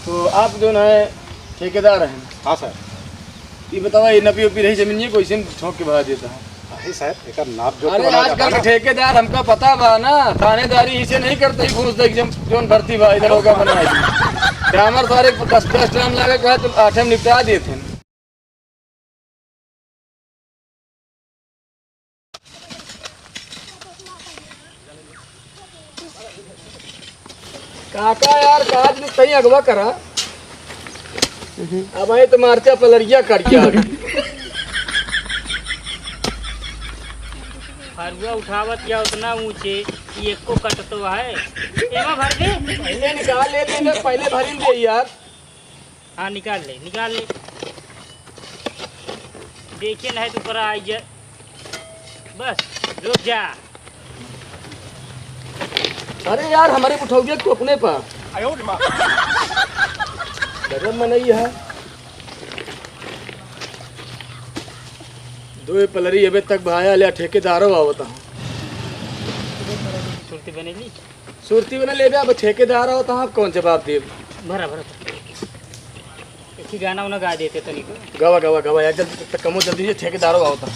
तो आप जो है ठेकेदार हैं? हाँ सर। ये बताओ, ये नपी उपी रही जमीन ये कोई से ठोक के भगा देता है? अरे सर एक नाप जो अरे आजकल के ठेकेदार हमका पता बा ना, थानेदारी इसे नहीं करते ही घूस देख जोन भर्ती बा इधर होगा बनाई हमारे सारे 10 टाइम लगे कहे तो 8 में निपटा दिए थे। काका यार काज ने कहीं अगवा करा, अब आए तो मारचा पलरिया करिया हरुआ उठावत या उतना ऊंचे कि एक को कटतो है एमा भर दे। पहले निकाल ले देने, पहले भरी दे यार। हाँ निकाल ले देखिए नहीं तो परा आई जाए, बस रुक जा। अरे यार हमारे उठाओगे तो अपने पास गजब में नहीं है। दो पलरी अबे तक भाया लिया ठेकेदारों आवता हूँ सुरती बनेली सुरती बना ले अब ठेकेदार होता हूँ कौन जवाब दे। भरा एक ही गाना उन्हें गा देते तनिक गवा गवा गवा यार जल्दी तक कमो जल्दी से ठेकेदारों आवता।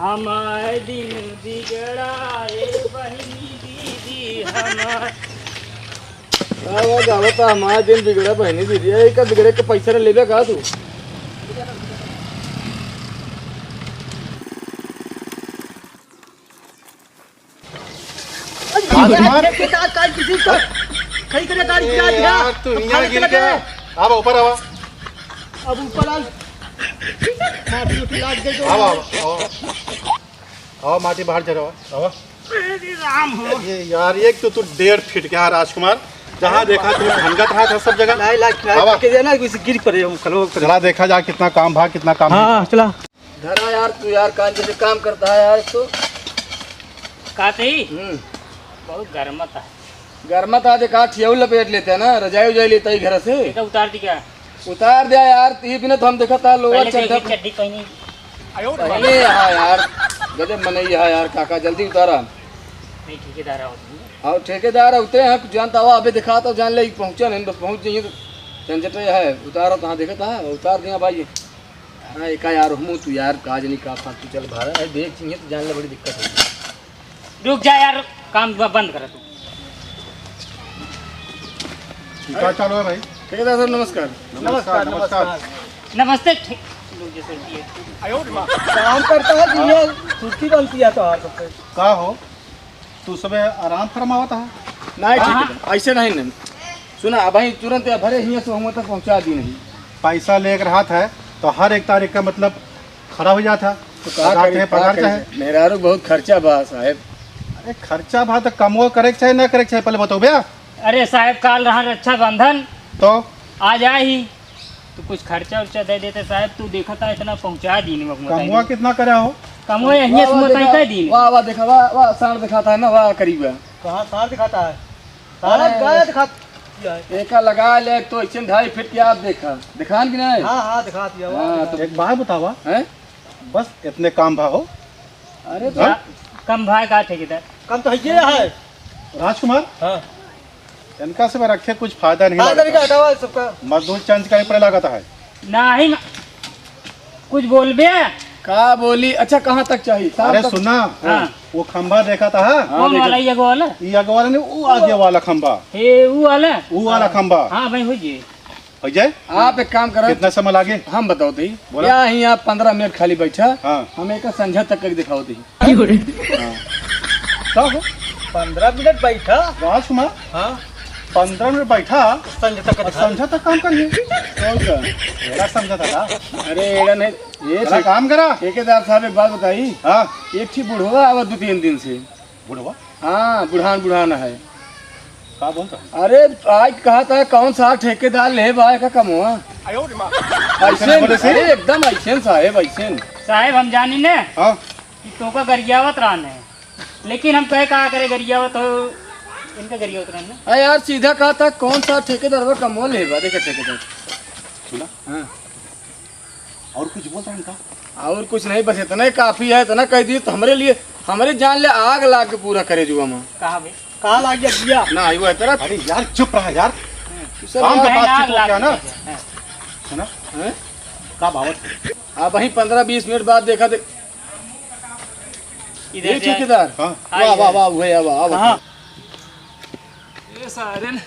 हमारे दिन बिगड़ाए बहनी दीदी हमारे गावता हमारा दिन बिगड़ा बहनी दीदी एक बिगड़े के पैसा ले का तू। अब ऊपर आवा, अब ऊपर आओ माटी बाहर चलो। राम हो ये यार एक तो तू 1.5 फीट के हाँ राजकुमार, जहाँ देखा तू भनगत हाथ है सब जगह। गिर पड़े चला देखा जा कितना काम भाग कितना काम। हाँ चला धरा यार तू यार कान जैसे काम करता है यार तो कहते ही बहुत गर्मत है। गर्मा था देखा ठियाऊ लपेट लेते हैं ना, रजाई उजाई लेता ही घर से। तो उतार दी क्या? उतार दिया यार ती बिना तो हम देखा था लोअर चड्ढा चड्डी पहनी पहले यहाँ यार गजब मनई है यार। काका जल्दी उतारा नहीं ठेकेदार होती और ठेकेदार होते हैं जानता हुआ अभी दिखा तो जान ले पहुँचा नहीं, बस पहुँच जाइए तो झंझट है। उतारो तो हाँ देखा था उतार दिया भाई। हाँ एक यार हूँ तू यार काज नहीं का तू चल भाड़ा है देख चाहिए तो जान ले बड़ी दिक्कत है। रुक जा यार काम बंद कर तू। क्या चालू है भाई? ठेकेदार सर नमस्कार। नमस्कार। नमस्ते काम करता है दुनिया सुर्खी बनती है तो का हो तू सुबह आराम फरमावा था? नहीं ठीक ऐसे नहीं नहीं सुना भाई तुरंत भरे ही से हम तक पहुँचा दी नहीं। पैसा लेकर हाथ है तो हर एक तारीख का मतलब खड़ा हो जाता तो पगार चाहे मेरा बहुत खर्चा बा साहब। अरे खर्चा भा तो कमो करे चाहे ना करे चाहे पहले बताओ भैया। अरे साहब काल रहा रक्षाबंधन तो आ जाए ही तो कुछ खर्चा उर्चा दे देते साहब। तू देखा था इतना पहुंचा दी कमुआ कितना करे हो? कमुआ यही समझता दिन वाह वाह देखा वाह वाह साढ़ दिखाता है ना वाह करीब कहाँ साढ़ दिखाता है? एक लगा ले तो 2.5 फीट की आप दिखान की नहीं। हाँ दिखा दिया। हाँ तो एक बात बतावा हैं बस इतने काम भा हो। अरे तो कम भाई का ठेकेदार कम तो ये है राजकुमार। हाँ इनका से रखे कुछ फायदा नहीं लगता। सबका मजदूर चंद का पड़े लगाता है नहीं कुछ बोल बे का बोली। अच्छा कहाँ तक चाहिए? अरे सुना हाँ। वो खंबा देखा था कौन वाला ये वाला ये आगे वाला नहीं वो आगे वाला खंबा हे वो वाला खंबा। हाँ भाई हो जी हो जाए। आप एक काम करो कितना समय लागे हम बताओ दी या ही आप 15 मिनट खाली बैठा। हाँ। हम एक संझा तक दिखाओ दी। क्या हो 15 मिनट बैठा। राजकुमार हाँ 15 मिनट बैठा संझा तक काम करिए। समझा था अरे एड़ा नहीं ये काम करा। ठेकेदार साहब एक बात बताई। हाँ एक ठीक बुढ़वा आवा 2-3 दिन से। बुढ़वा हाँ बुढ़ाना है। क्या बोलता? अरे आज कहा था कौन सा ठेकेदार ले भाई का कम हुआ ऐसे एकदम ऐसे साहेब ऐसे साहेब हम जानी ने हाँ कि तो का गरियावत रहने लेकिन हम कहे कहा करे गरियावत हो इनका गरियावत रहने। अरे यार सीधा कहा था कौन सा ठेकेदार वो कम ले देखा ठेकेदार सुना। हाँ और कुछ बोलता है इनका? और कुछ नहीं, बस इतना ही काफी है। इतना कह दिए तो हमारे लिए, हमारे जान ले आग लाग के पूरा करे जुआ में। कहाँ भाई? कहाँ लाग गया भैया? ना आई वो तेरा अरे यार चुप रहा यार, सब काम का आग बातचीत हो लाग क्या ना, गया। है ना? हैं? का बावत आप वहीं 15-20 मिनट बाद देखा दे इधर ये से ठेकेदार। हाँ वाह वाह वाह हुए वाह कहाँ? ये सारन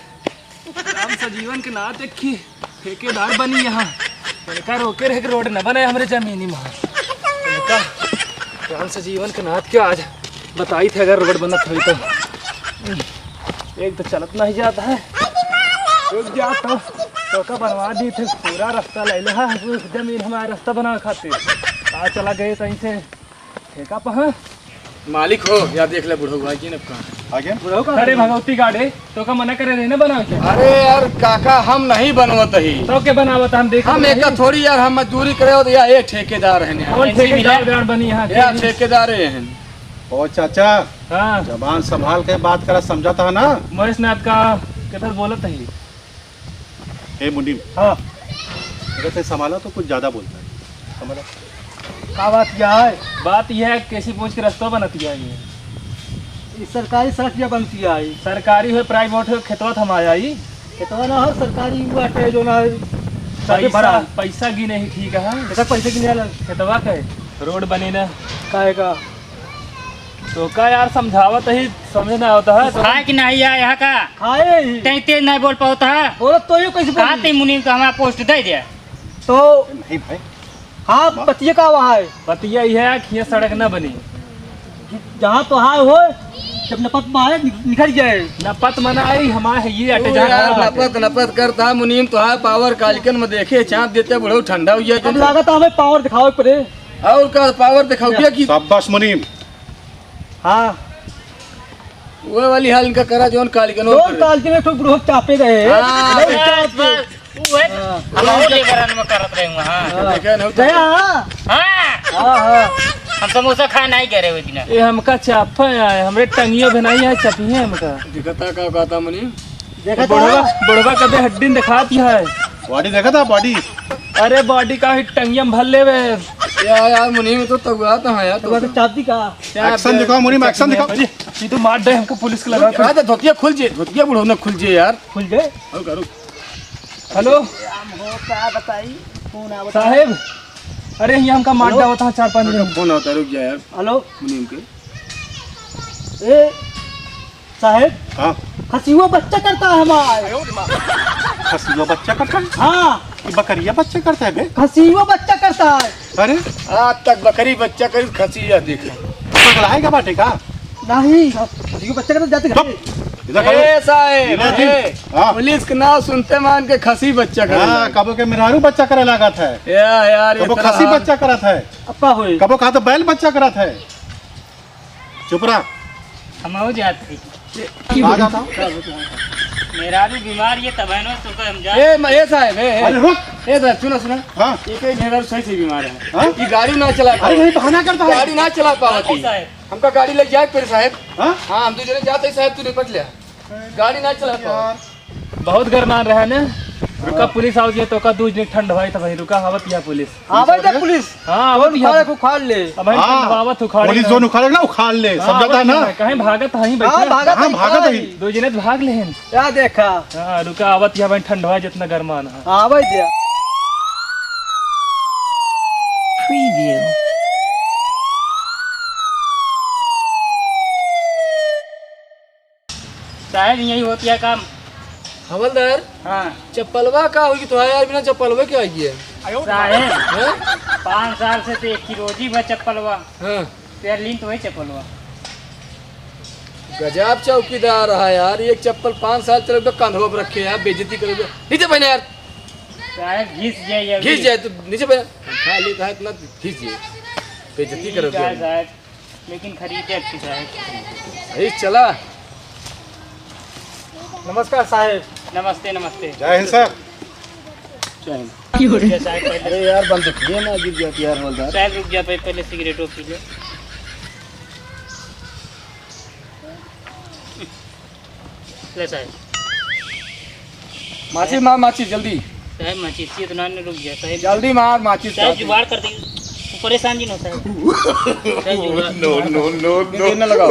राम सजीवन के नाथ एक की ठेकेदार बनी यहाँ इनका रोके रहे कि रोड न बने हमारे जमीनी में। इनका राम सजीवन के नाथ क्या आज बताई थे अगर रोड बनत हुई तो एक तो चलत नहीं जाता है, रुक जा तो का बनवा दी थे पूरा रास्ता ले ले जमीन हमारा रास्ता बना खातिर आ चला गए कहीं से ठेका पहा मालिक हो या देख ले बुढ़ऊ भाई जी ने कहा। आगे अरे भगवती गाड़े तो का मना करे रहे ना बना के अरे यार काका हम नहीं बनवत ही, तो के बनावत हम देख हम एक थोड़ी यार हम मजदूरी करे हो तो या ये ठेकेदार है यार। कौन ठेकेदार बनी यहाँ यार ठेकेदार हैं। ओ चाचा हाँ जबान संभाल के बात करा, समझाता है ना? महेश नाथ का किधर बोलत है? ए मुनीम, हाँ अगर से संभाला तो कुछ ज्यादा बोलता है, समझा? का बात क्या है? बात यह है कैसी पूछ के रास्ता बनती है ये ये सरकारी सड़क या बनती है? सरकारी हो प्राइवेट हो खेतवा हम आया ही कितना ना हो सरकारी बाटे जो ना सारे पैसा भरा पैसा गिने ही ठीक है कितना पैसे की नहीं खेतवा के रोड बनी ना काहे का? तो का यार समझावत ही समझ ना होता है तो खाए कि नहीं है यहाँ का? खाए ही तेज तेज नहीं बोल पाता है। बोलो तो ये कैसे कहाँ बोली? ते मुनीम का हमारा पोस्ट दे दिया? तो नहीं भाई, हाँ बतिए का वहाँ है बतिया यह है कि ये सड़क न बनी जहाँ तो हाँ हो जब नपत में आए निकल जाए। नपत मना आई हमारे ये अटे ओ जा यार नपत नपत करता मुनीम तो है पावर कालिकन में देखे चाँद देते बुढ़ऊ ठंडा हुई अब लागत हमें पावर दिखाओ पड़े। और का पावर दिखाओ कि शाबाश मुनीम। हाँ वो वाली हाल इनका करा जोन कालिकन दो साल के लिए तो ग्रोह चापे गए हाँ, नहीं बस चापे। बस वो है हम और लेबरन में करत रहे हुए। हाँ देखे न गया हाँ हाँ हाँ हाँ हम समोसा खाए नहीं कह रहे हुए दिन। ये हमका चापा है हमरे टंगियो बनाई है चपी है हमका दिखता का कहता मुनीम देखा था बुढ़वा बुढ़वा कदे हड्डी दिखाती है। बॉडी देखा था बॉडी? अरे बॉडी का ही टंगियम भल्ले वे यार मुनीम तो तगड़ा तो है यार तो बात चापती का एक्शन दिखाओ मुनीम, एक्शन दिखाओ। अरे ये तो मार दे हमको पुलिस को लगा के। तो धोतिया खुल जे, धोतिया बुढ़ऊ न खुल जे यार। खुल गए। और करो हेलो क्या बताई फोन आ साहेब, अरे ये हमका मार दिया होता 4-5 दिन। फोन आता रुक जा यार हेलो मुनीम के। ए साहेब हाँ हसीवा बच्चा करता है हमारे। खसीवा बच्चा करता है? हाँ ये बकरिया बच्चा करता है बे? हसीवा बच्चा करता है। अरे आज तक बकरी बच्चा करी खसी या देखा पगलाएगा बाटे का? नहीं हसीवा बच्चा करता जाते घर। इधर खड़ो। ए साहेब इधर ए, हाँ। पुलिस के नाम सुनते मान के खसी बच्चा हाँ, कर कबो के मिरारू बच्चा करे लागत है, यार ये कबो तरह खसी हाल- बच्चा करत है, अपा होए कबो कहा तो बैल बच्चा करत है। चुप रहा। हम हो जाते कहाँ जाता हूँ? मेरा भी बीमार ये तब है ना तो हम जा ए साहब अरे रुक। ए साहब सुनो सुनो हाँ एक ही ढेर सही से बीमार हाँ? है ये गाड़ी ना चला अरे पाओ यही बहाना करता है। गाड़ी ना चला पावती साहब हमका गाड़ी ले जाए फिर साहब हाँ? हाँ हम दूसरे जाते ही साहब तू निपट लिया गाड़ी ना चला पाओ बहुत गरमान रहा ने रुका पुलिस आओ जे तो का 2 दिन ठंड भाई तब रुका आवत या पुलिस। आवे दे पुलिस हां और आवत या उखाड़े को उखाड़ ले। अब हम ठंडवावत उखाड़ी पुलिस जोन उखाड़े ना उखाड़ ले, समझाता है ना? कहीं भागत हई हाँ बैठे भागा हाँ, भागा ही। ही। 2 जने भाग लेहन। क्या देखा हां रुका आवत या भाई ठंडवा जितना गरमान है। आवे दे साहब यही होती है काम। हवलदार हाँ चप्पलवा का होगी तो यार बिना चप्पलवा क्या आई है साहब 5 साल से तो एक की रोजी बा चप्पलवा हाँ तेरा लीन तो वही चप्पलवा। गजब चौकीदार रहा यार एक चप्पल 5 साल चले तो कंधों पर रखे यार बेइज्जती करे नीचे पहने यार साहब घिस जाए अभी। घिस जाए तो नीचे पहने खा लेता है इतना घिस जाए बेइज्जती ठीक है करोगे साहब लेकिन खरीदे अच्छी साहब। सही चला नमस्कार साहेब। नमस्ते नमस्ते। जय हिंद सर। रुक जा साहब पहले अरे यार बंद किए ना गिर जाती यार हवलदार साहब रुक जा पहले सिगरेटो पी ले। ले साहब माची मार माची जल्दी साहब माचिस तो ना रुक जा साहब। जल्दी मार माची साहब जुगाड़ कर दी परेशान जी नो साहब नो नो नो गिर न लगाओ।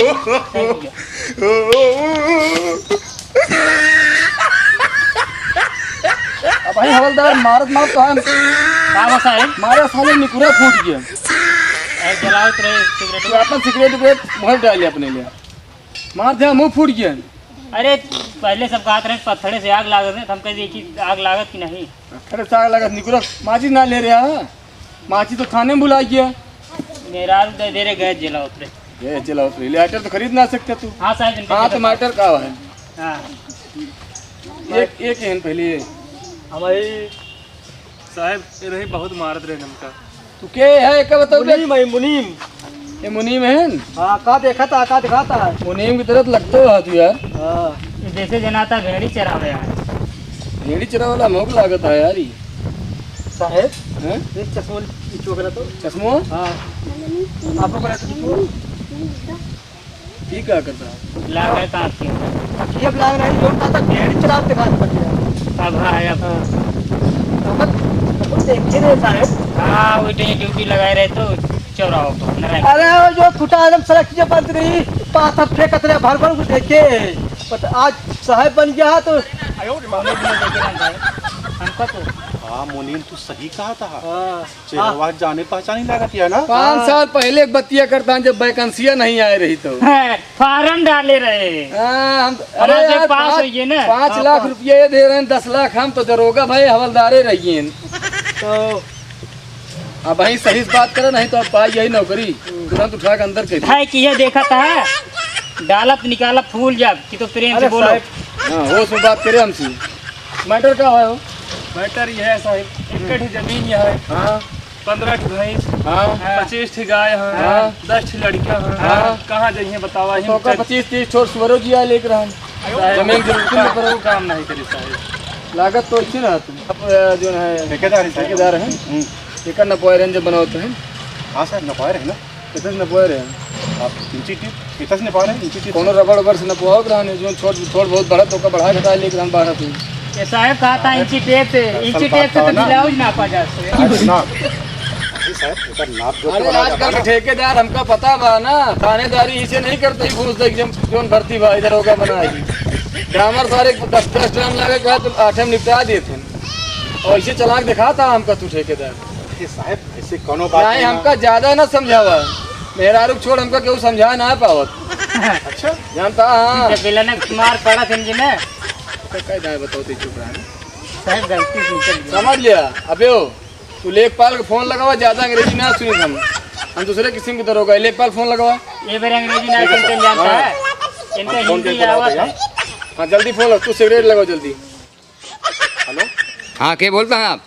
अब भाई हवलदार मारत मारत तो हम का साहब मारा साले निकुरा फूट गया। जलाओ तो सिगरेट तो अपन सिगरेट विगरेट मोहर डाली अपने लिए, मार दिया मुंह फूट गया। अरे पहले सब कहते रहे पत्थरे से आग लागत है, हम कह दिए कि आग लागत कि नहीं। अरे साग लगा निकुरा माची ना ले रहा, माची तो थाने में बुला गया। मेरा दे रहे गैस जला उतरे। ये चला उतरे लाइटर तो खरीद ना सकते तू। हाँ साहब इनके हाँ जगह- टमाटर का है हाँ एक एक है पहले हमारी साहब ये रही बहुत मारत रहे हमका। तू के है एक बताओ बे? मुनीम है मुनीम। ये मुनीम है न? हाँ का देखा था का दिखाता है। मुनीम की तरह तो लगता है तू यार। हाँ ये जैसे जनाता भेड़ी चरा रहा है। भेड़ी चरा वाला मोक लागत है यार ये। साहेब हैं? एक चश्मा चोकरा तो। चश्मो हाँ आपको बड़ा चश्मा ये क्या करता है? लाग है कहाँ की अखियब लाग रही जो था भेड़ चला दिखाने पड़ गया। अब है अब तो देखिए रे साहेब। हाँ वो ड्यूटी लगाए रहे तो चौराहों पर नारायण। अरे वो जो फुटा एकदम सड़क की बंद रही पास अब फेंकत रहे भर भर को देखे बट आज साहेब बन गया तो। हमको तो हाँ मुनीम तू सही कहा था। हाँ चेहरा जाने पहचानी लागत है ना। 5 साल पहले एक बतिया करता जब वैकेंसियां नहीं आ रही तो। फार्म डाले रहे। हाँ, हम हमारे अरे यार पास होइए ना। 5 लाख रुपया ये दे रहे हैं, 10 लाख हम तो दरोगा भाई हवलदारे रहिए। तो अब भाई सही से बात करे नहीं तो अब पाई यही नौकरी तुरंत उठा के अंदर कर। है कि ये देखा था डालत निकाला फूल जब कि तो प्रेम से अरे बोलो। साहब हाँ होश में बात करे हमसे। मैटर क्या है वो? मैटर ये है साहब, एक कठी जमीन ये है, हाँ 15 भैंस, हाँ 25 गाय हैं, हाँ। 10 लड़कियां हैं। हाँ। कहाँ जाइए बतावा तो का 25-30 छोड़ सुवरो जी आ लेकर हम जमीन जरूरत नहीं करो करो। काम नहीं करी साहब। लागत तो अच्छी ना तुम अब जो है ठेकेदार हैं ये करना पोए रेंज बनाते हैं हाँ साहब नपाए रहे ना। कितने न पोए रहे आप इंची टिप कितना से नपा रहे हैं? इंची टिप कोनो रबड़ उबड़ से न पोआओ रहने जो थोड़ बहुत बड़ा तो का बढ़ा घटा लेकर हम 12 दिन। ये साहब कहा था इंची टेप से तो ब्लाउज नापा जा सकता ना अरे साहब एकर नाप जो अरे आजकल के ठेकेदार हमका पता बा ना, थानेदारी इसे नहीं करते ही घूस देख जब जोन भर्ती बा इधर होगा बनाई ग्रामर सारे 10 टाइम लगे कहा तो 8 में निपटा देते और ऐसे चलाक दिखाता हमका तू ठेकेदार। अरे साहब ऐसे कोनो बात नहीं ना। हमका ज्यादा ना समझावा, मेरा रुख छोड़ हमका केहू समझा ना पावत अच्छा जानता। हाँ जब बिलन मार पड़ा समझे ना कह दाए बताओ ते चुप रहा साहब गलती से निकल गया। समझ लिया। अबे ओ तू लेखपाल का फोन लगावा, ज्यादा अंग्रेजी ना सुनी हम दूसरे किस्म की तरह होगा। लेखपाल फोन लगावा। ये बार अंग्रेजी ना सुनते जानता है इनका हिंदी आवाज है। हाँ जल्दी फोन लग, तू सिगरेट लगाओ जल्दी। हेलो हाँ क्या बोलते हैं आप?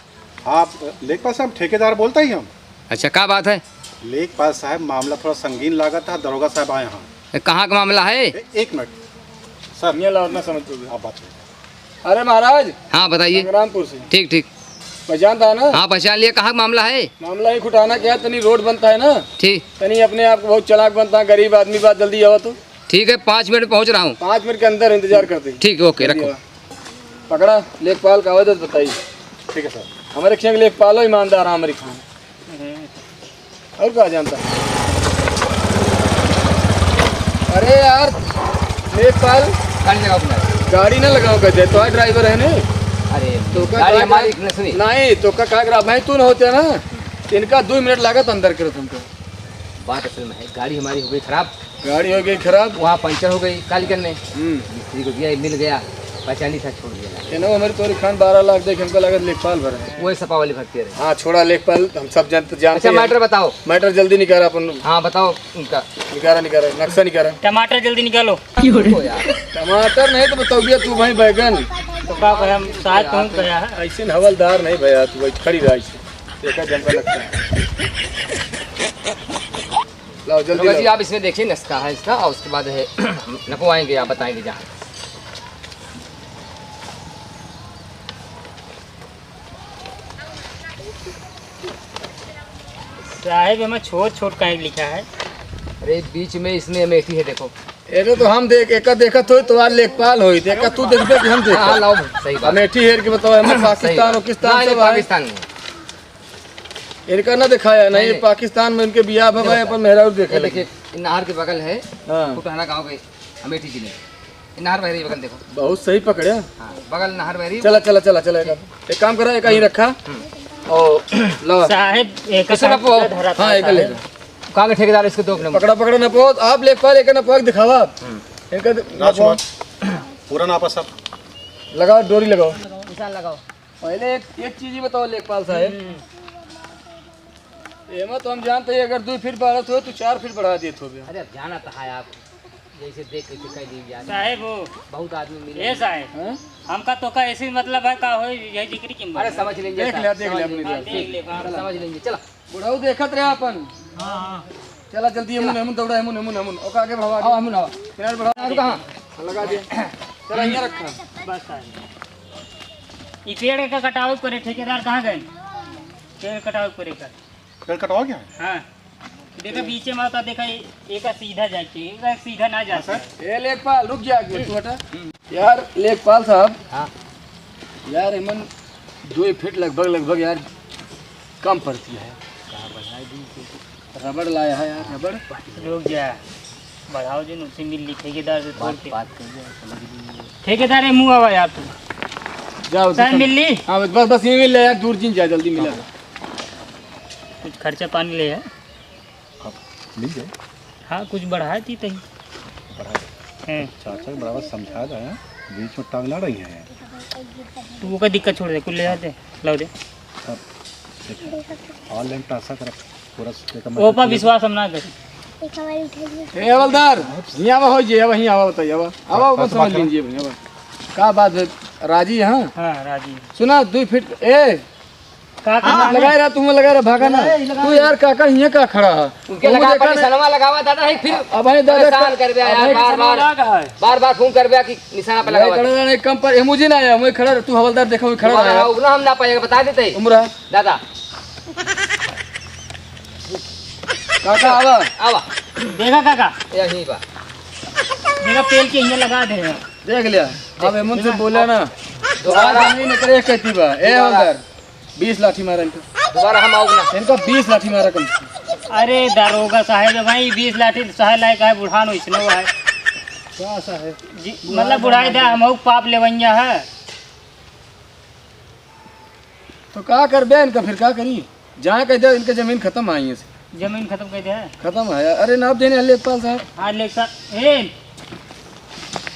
आप लेखपाल साहब ठेकेदार बोलता ही हम। अच्छा क्या बात है? लेखपाल साहब मामला थोड़ा संगीन लागत था, दरोगा साहब आए हैं। कहाँ का मामला है? एक मिनट सर ये लाओ ना समझ तू। आप बात करें। अरे महाराज हाँ बताइए। संग्रामपुर से ठीक ठीक पहचानता है ना? हाँ पहचान लिया। कहाँ का मामला है? मामला ही खुटाना क्या, तनी रोड बनता है ना, ठीक तनी अपने आप को बहुत चालाक बनता है, गरीब आदमी बात जल्दी आओ तो। ठीक है 5 मिनट पहुँच रहा हूँ। 5 मिनट के अंदर इंतजार करते हैं। ठीक ओके रखो। पकड़ा लेखपाल का आवाज बताइए। ठीक है सर। हमारे क्षेत्र लेखपाल हो ईमानदार हमारे खान और क्या जानता। अरे यार लेखपाल गाड़ी ना लगाओ कहते तो ड्राइवर है नहीं अरे तो का गाड़ी का- हमारी सुनी। नहीं तो का खराब है तू ना होते ना इनका 2 मिनट लागत अंदर करो तुमको। बात असल में है गाड़ी हमारी हो गई खराब, गाड़ी हो गई खराब। वहाँ पंचर हो गई कालीगंज में। मिस्त्री को दिया मिल गया, पहचानी था छोड़ दिया। हमारे तोरी खान 12 लाख देख हमको लागत लेखपाल भरा। वही सपा वाली भर्ती है। हाँ छोड़ा लेखपाल हम सब जानते अच्छा मैटर बताओ। मैटर जल्दी निकाला अपन। हाँ बताओ उनका। निकारा नक्शा निकारा। टमाटर जल्दी निकालो। ओ यार टमाटर नहीं तो बताओ भैया तू भाई बैगन तो क्या कहे हम साथ पहुँच गया है। ऐसे हवलदार नहीं भैया तू भाई खड़ी रहा ऐसे देखा जमका लगता है। लाओ जल्दी दरोगा जी लाओ। आप इसमें देखिए नस्का है इसका और उसके बाद है नपवाएंगे आप बताएंगे जहाँ। साहेब हमें छोट छोट कहीं लिखा है। अरे बीच में इसमें अमेठी है देखो। एरे तो हम देख एक देखत हो तो आज लेखपाल होई देखा तू देखबे कि हम देख। हाँ लाओ सही बात। अमेठी हेर के बताओ हमें सही पाकिस्तान बात। पाकिस्तान नहीं, सब है। पाकिस्तान में इनका ना दिखाया नहीं, नहीं। पाकिस्तान में इनके बियाह भाई अपन मेहरा देखे ये लगे। देखिए नहर के बगल है हाँ फुटाना गाँव के अमेठी जिले नहर बह रही है बगल देखो। बहुत सही पकड़े। हाँ बगल नहर बह रही है। चला चला चला चला एक काम करा, एक ही रखा और लो साहेब एक किसी ना पो हाँ एक ले कहाँ के ठेकेदार इसको दो किलोमीटर पकड़ा पकड़ा ना पहुंच आप लेखपाल एक ना पहुंच दिखावा इनका राजकुमार पूरा नापा सब लगाओ, डोरी लगाओ। निशान लगाओ। पहले एक चीज ही बताओ लेखपाल साहब, एमा तो हम जानते हैं अगर 2 फीट बढ़त हो तो 4 फीट बढ़ा देत हो गया। अरे अब जाना तो है आप जैसे देख के कह दी जाए साहेब वो बहुत आदमी मिले। ये साहेब हैं? हमका तो का ऐसी मतलब है का हो यही जिक्र की अरे समझ लेंगे देख साहब, ले समझ अपनी लेंगे। जान। देख ले हाँ। समझ लेंगे चला। बुढ़ाऊ देखत रहे अपन। चला जल्दी हम दौड़ा हम ओका आगे बढ़ावा। आओ हम आओ किनारे बढ़ा रुका हाँ लगा दिया। चला यहाँ रखा। बस साहेब ये पेड़ का कटाव करे ठेकेदार कहाँ गए? पेड़ कटाव करे का पेड़ कटवा गया है। हाँ देखा बीच में आता देखा एक सीधा जाके एक सीधा ना जा सके। ए लेखपाल रुक जा तू हटा यार। लेखपाल साहब हाँ यार एमन 2 फीट लगभग यार कम पड़ती है। रबड़ लाया है यार, रबड़। रुक जा बढ़ाओ जो उसे मिल ली ठेकेदार से तोड़ के। बात कर ठेकेदार है मुँह आवा यार तू जाओ साहब मिल ली हाँ बस ये मिल ले यार, दूर जिन जा जल्दी मिला। कुछ खर्चा पानी ले है मिल जाए हाँ कुछ बढ़ा थी तही हैं चाचा के बराबर समझा रहे हैं, बीच में टांग ला रही है। तू वो का दिक्कत छोड़ दे कुल ले आते लो दे ऑनलाइन ट्रांसफर कर पूरा ओपा विश्वास हम ना कर। ए हवलदार यहाँ आवा हो जी, अब यहीं आवा बताइए, आवा आवा समझ लीजिए भैया। क्या बात है राजी? हाँ हाँ राजी सुना 2 फीट ए का लगाए रहा तुम्हें लगा रहा भागा ना तू यार। काका यहाँ का खड़ा है उनके लगा पर सलमा लगावा दादा है फिर अब है दादा परेशान कर दिया यार बार बार फोन कर दिया कि निशाना पे लगावा खड़ा नहीं कम पर मुझे ना आया, मैं खड़ा रह, तू हवलदार देखो मैं खड़ा रहा उगना हम ना पाएगा बता देते उमरा दादा काका आवा आवा देखा काका यही बा देखा पेल के यहाँ लगा दे देख लिया। अब एमन से बोला ना दोबारा नहीं करे कहती बा। ए हवलदार 20 लाठी मारा इनका, दोबारा हम आओगे ना इनका 20 लाठी मारा कम से कम। अरे दारोगा साहेब भाई 20 लाठी सहाय लायक है बुढ़ान इसनो है क्या सा है जी मतलब बुढ़ाई दे हम पाप लेवैया है तो क्या कर बे इनका, फिर क्या करी? जहाँ कह दे इनके जमीन खत्म आई है, जमीन खत्म कर दे खत्म है। अरे नाप देने लेखपाल साहब हाँ लेख साहब ए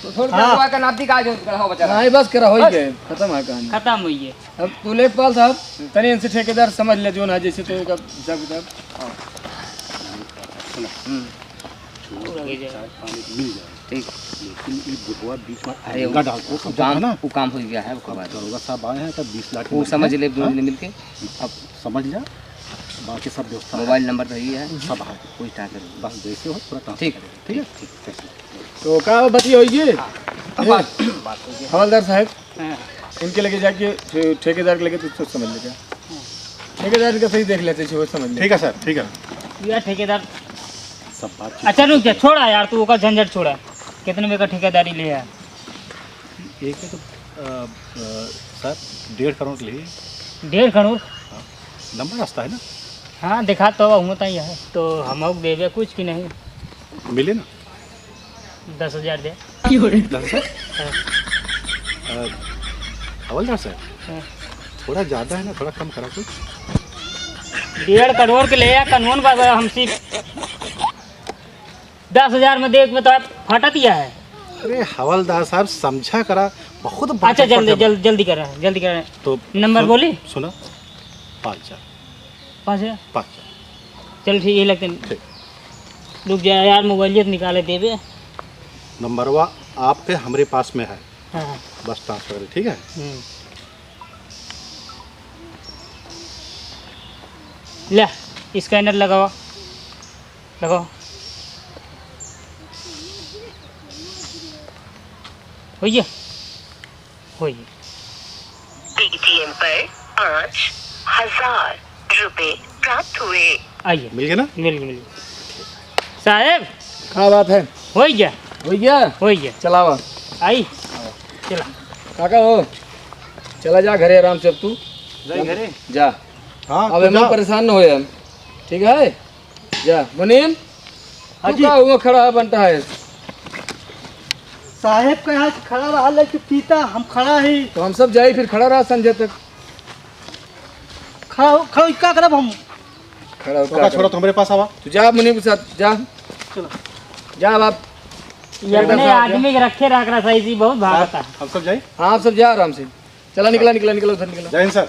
तो थोड़ा दवा का नाप दी का जो हो बचा हाँ बस करा हो ही गए, खत्म है कहानी। खत्म हुई है अब तू लेखपाल साहब तनी इनसे ठेकेदार समझ ले जो ना जैसे तो का हिसाब किताब। अरे वो काम हो गया है वो कब दरोगा साहब आए हैं तब 20 लाख वो समझ ले दोनों ने मिलके अब समझ जा बाकी सब व्यवस्था मोबाइल नंबर तो यही है सब है, कोई टाइम कर बस जैसे हो पूरा ट्रांसफर ठीक करें। ठीक है ठीक तो क्या बती होगी हवलदार साहब हाँ। इनके लगे जाके ठेकेदार के लगे तो सोच समझ लेगा। ठेकेदार का सही देख लेते वो समझ ले। ठीक है सर ठीक है यार ठेकेदार सब बात अच्छा रुक जा छोड़ा यार तू का झंझट छोड़ा कितने में का ठेकेदारी ले यार एक है तो सर 1.5 करोड़ के लिए 1.5 करोड़ लंबा रास्ता है ना, हाँ दिखा तो होता ही है तो हम देवे कुछ की नहीं मिले ना 10,000 दे 10,000। हवलदार सर हाँ। थोड़ा ज़्यादा है ना, थोड़ा कम करा कुछ। 1.5 करोड़ के ले कानून बाबा हम सिर्फ 10,000 में देख में तो फटा दिया है। अरे हवलदार साहब समझा करा बहुत अच्छा जल्दी कर रहा है जल्दी कर रहा है तो नंबर बोली सुना 5,000 5,000 चल ठीक है लगते हैं रुक जा यार मोबाइल निकाले देवे नंबरवा आपके हमारे पास में है हाँ बस ट्रांसफर करें ठीक है। ले स्कैनर लगाओ लगाओ होइए होइए पेटीएम पर 5,000 रुपए प्राप्त हुए। आइए मिल गया ना। मिल गए साहेब क्या बात है हो गया हो गया हो गया चलावा आई चला काका हो चला जा घरे आराम से। अब तू घरे जा हाँ अब तो हम जाओ। परेशान न होए हम, ठीक है? जा मुनीम, हाँ तू जी। का हुआ खड़ा है बनता है? साहेब का यहाँ खड़ा रहा ले कि पीता हम खड़ा ही तो हम सब जाए फिर खड़ा रहा संजय तक। खड़ा खड़ा क्या करब हम। खड़ा तो का छोड़ो तो हमारे पास आवा। तू जा मुनीम के साथ जा। चलो। जा बाप। ये अपने आदमी के रखे रख रहा सही बहुत भागता है। हम सब जाए। हाँ आप सब जा आराम से। चला निकला निकला निकला उधर निकला। जय हिंद सर।